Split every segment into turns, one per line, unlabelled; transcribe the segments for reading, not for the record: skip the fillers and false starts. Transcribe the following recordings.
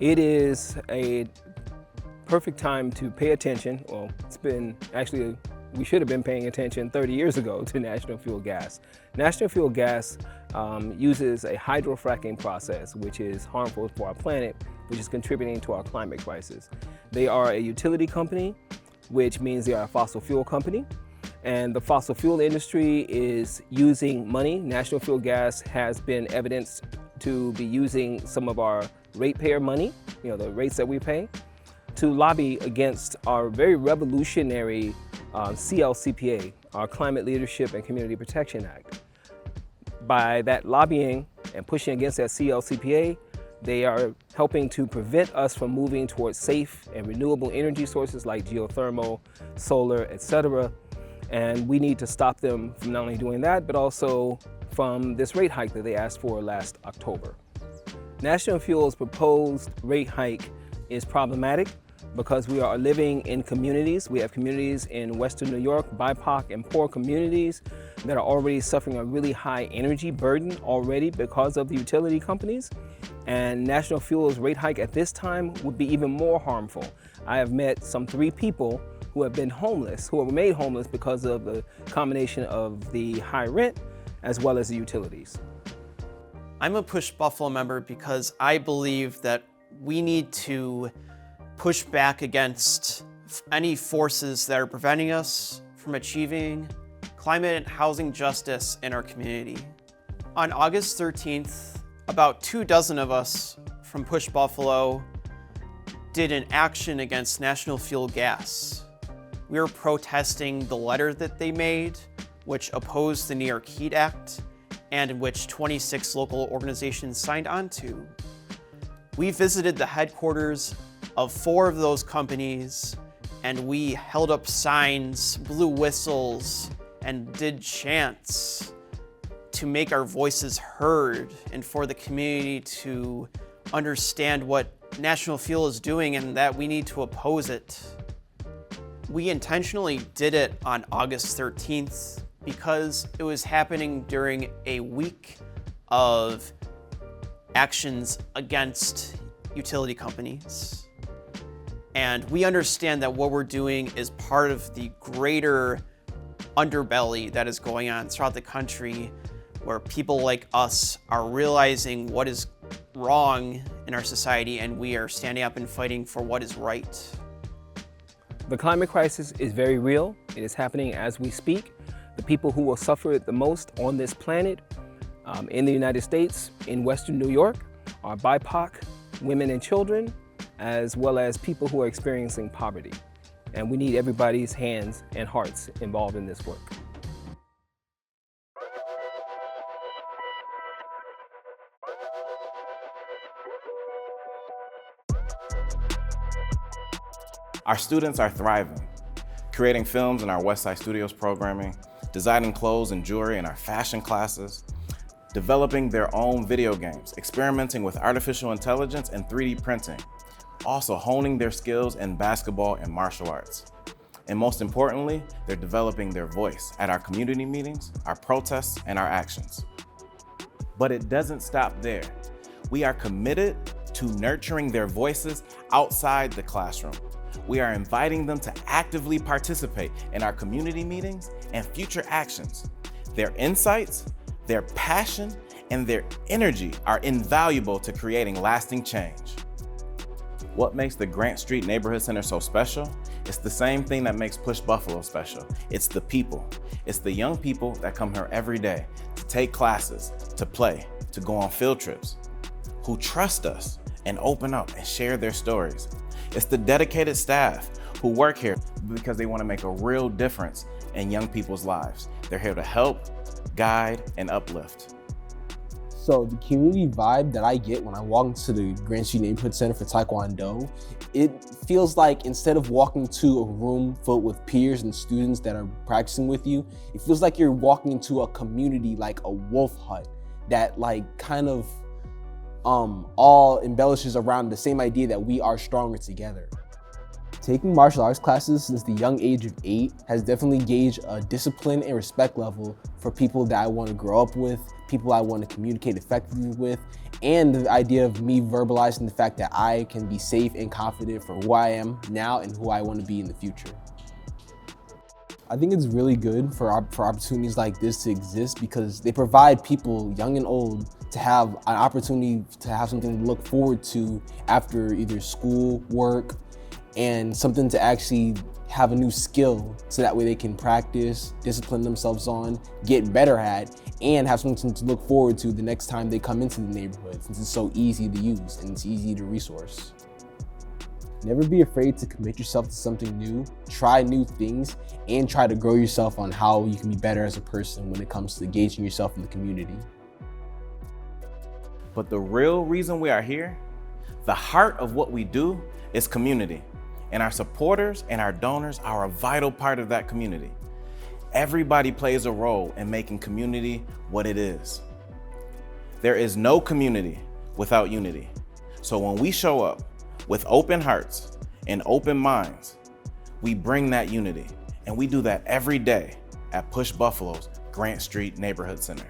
It is a perfect time to pay attention. Well, it's been actually, we should have been paying attention 30 years ago to National Fuel Gas. National Fuel Gas uses a hydrofracking process, which is harmful for our planet, which is contributing to our climate crisis. They are a utility company, which means they are a fossil fuel company. And the fossil fuel industry is using money. National Fuel Gas has been evidenced to be using some of our ratepayer money, the rates that we pay, to lobby against our very revolutionary CLCPA, our Climate Leadership and Community Protection Act. By that lobbying and pushing against that CLCPA, they are helping to prevent us from moving towards safe and renewable energy sources like geothermal, solar, etc. And we need to stop them from not only doing that, but also from this rate hike that they asked for last October. National Fuel's proposed rate hike is problematic because we are living in communities. We have communities in Western New York, BIPOC and poor communities that are already suffering a really high energy burden already because of the utility companies. And National Fuel's rate hike at this time would be even more harmful. I have met some 3 people who have been homeless, who were made homeless because of the combination of the high rent as well as the utilities.
I'm a Push Buffalo member because I believe that we need to push back against any forces that are preventing us from achieving climate and housing justice in our community. On August 13th, about 24 of us from Push Buffalo did an action against National Fuel Gas. We were protesting the letter that they made, which opposed the New York Heat Act, and in which 26 local organizations signed on to. We visited the headquarters of 4 of those companies, and we held up signs, blew whistles, and did chants to make our voices heard and for the community to understand what National Fuel is doing and that we need to oppose it. We intentionally did it on August 13th because it was happening during a week of actions against utility companies. And we understand that what we're doing is part of the greater underbelly that is going on throughout the country, where people like us are realizing what is wrong in our society and we are standing up and fighting for what is right.
The climate crisis is very real. It is happening as we speak. The people who will suffer it the most on this planet, in the United States, in Western New York, are BIPOC, women and children, as well as people who are experiencing poverty. And we need everybody's hands and hearts involved in this work.
Our students are thriving, creating films in our Westside Studios programming, designing clothes and jewelry in our fashion classes, developing their own video games, experimenting with artificial intelligence and 3D printing, also honing their skills in basketball and martial arts. And most importantly, they're developing their voice at our community meetings, our protests, and our actions. But it doesn't stop there. We are committed to nurturing their voices outside the classroom. We are inviting them to actively participate in our community meetings and future actions. Their insights, their passion, and their energy are invaluable to creating lasting change. What makes the Grant Street Neighborhood Center so special? It's the same thing that makes Push Buffalo special. It's the people. It's the young people that come here every day to take classes, to play, to go on field trips, who trust us and open up and share their stories. It's the dedicated staff who work here because they want to make a real difference in young people's lives. They're here to help, guide, and uplift.
So the community vibe that I get when I walk into the Grant Street Neighborhood Center for Taekwondo, it feels like instead of walking to a room filled with peers and students that are practicing with you, it feels like you're walking into a community like a wolf hut that kind of all embellishes around the same idea that we are stronger together. Taking martial arts classes since the young age of 8 has definitely gauged a discipline and respect level for people that I want to grow up with, people I want to communicate effectively with, and the idea of me verbalizing the fact that I can be safe and confident for who I am now and who I want to be in the future. I think it's really good for opportunities like this to exist because they provide people, young and old, to have an opportunity to have something to look forward to after either school, work, and something to actually have a new skill so that way they can practice, discipline themselves on, get better at, and have something to look forward to the next time they come into the neighborhood since it's so easy to use and it's easy to resource. Never be afraid to commit yourself to something new, try new things, and try to grow yourself on how you can be better as a person when it comes to engaging yourself in the community.
But the real reason we are here, the heart of what we do, is community. And our supporters and our donors are a vital part of that community. Everybody plays a role in making community what it is. There is no community without unity. So when we show up with open hearts and open minds, we bring that unity. And we do that every day at Push Buffalo's Grant Street Neighborhood Center.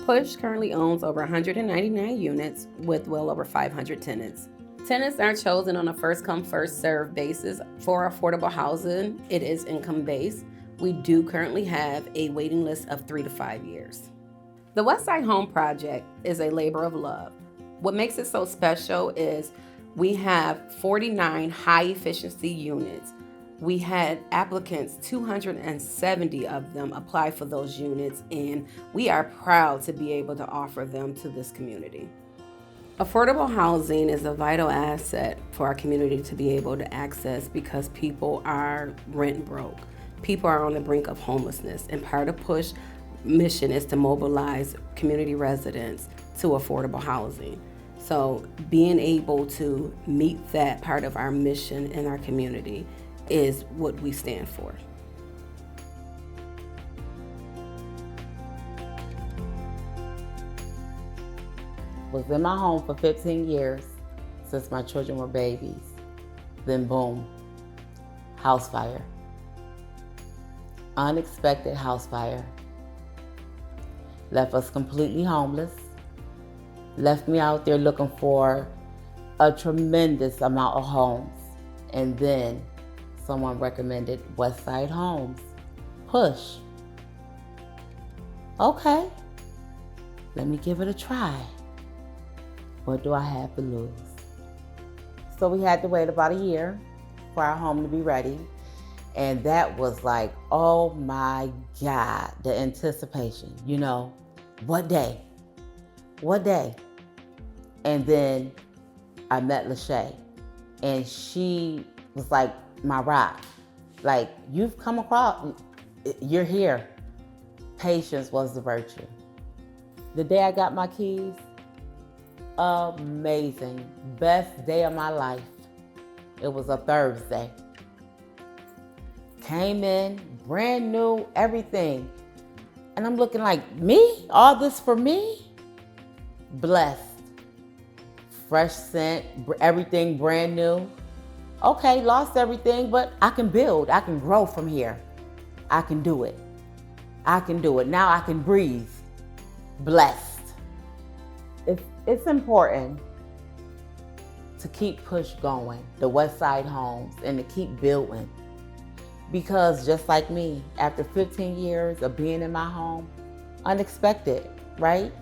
Push currently owns over 199 units with well over 500 tenants. Tenants are chosen on a first-come, first-served basis. For affordable housing, it is income-based. We do currently have a waiting list of 3 to 5 years. The Westside Home Project is a labor of love. What makes it so special is we have 49 high-efficiency units. We had applicants, 270 of them apply for those units, and we are proud to be able to offer them to this community. Affordable housing is a vital asset for our community to be able to access because people are rent broke. People are on the brink of homelessness, and part of PUSH mission is to mobilize community residents to affordable housing. So being able to meet that part of our mission in our community is what we stand for.
Was in my home for 15 years since my children were babies. Then boom, house fire. Unexpected house fire. Left us completely homeless. Left me out there looking for a tremendous amount of homes. And then someone recommended Westside Homes. Push. Okay, let me give it a try. What do I have to lose? So we had to wait about a year for our home to be ready. And that was like, oh my God, the anticipation, you know, what day? What day? And then I met Lachey, and she was like my rock. Like, you've come across, you're here. Patience was the virtue. The day I got my keys, amazing. Best day of my life. It was a Thursday. Came in, brand new, everything. And I'm looking like, me? All this for me? Blessed. Fresh scent, everything brand new. Okay, lost everything, but I can build. I can grow from here. I can do it. I can do it. Now I can breathe. Blessed. It's important to keep push going, the Westside Homes, and to keep building. Because just like me, after 15 years of being in my home, unexpected, right?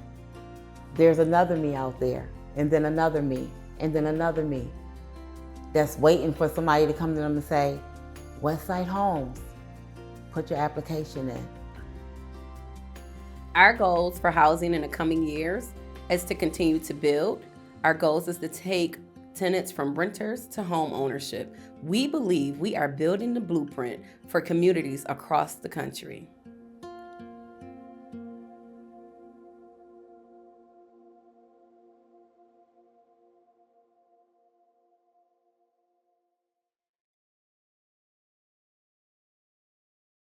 There's another me out there, and then another me, and then another me that's waiting for somebody to come to them and say, Westside Homes, put your application in.
Our goals for housing in the coming years is to continue to build. Our goals is to take tenants from renters to home ownership. We believe we are building the blueprint for communities across the country.